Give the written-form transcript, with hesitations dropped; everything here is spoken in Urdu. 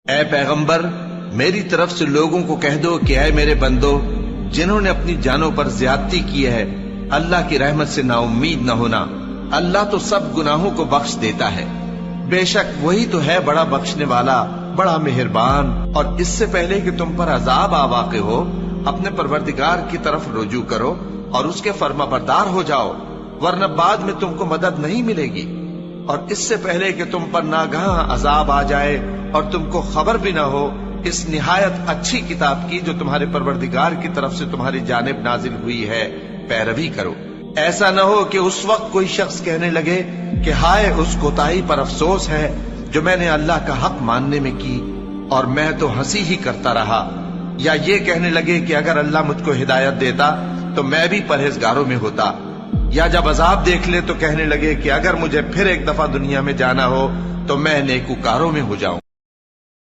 اے پیغمبر، میری طرف سے لوگوں کو کہہ دو کہ اے میرے بندو، جنہوں نے اپنی جانوں پر زیادتی کی ہے، اللہ کی رحمت سے نا امید نہ ہونا۔ اللہ تو سب گناہوں کو بخش دیتا ہے، بے شک وہی تو ہے بڑا بخشنے والا، بڑا مہربان۔ اور اس سے پہلے کہ تم پر عذاب آ واقع ہو، اپنے پروردگار کی طرف رجوع کرو اور اس کے فرما بردار ہو جاؤ، ورنہ بعد میں تم کو مدد نہیں ملے گی۔ اور اس سے پہلے کہ تم پر ناگہاں عذاب آ جائے اور تم کو خبر بھی نہ ہو، اس نہایت اچھی کتاب کی جو تمہارے پروردگار کی طرف سے تمہاری جانب نازل ہوئی ہے پیروی کرو۔ ایسا نہ ہو کہ اس وقت کوئی شخص کہنے لگے کہ ہائے اس کوتاہی پر افسوس ہے جو میں نے اللہ کا حق ماننے میں کی، اور میں تو ہنسی ہی کرتا رہا، یا یہ کہنے لگے کہ اگر اللہ مجھ کو ہدایت دیتا تو میں بھی پرہیزگاروں میں ہوتا، یا جب عذاب دیکھ لے تو کہنے لگے کہ اگر مجھے پھر ایک دفعہ دنیا میں جانا ہو تو میں نیکوکاروں میں ہو جاؤں۔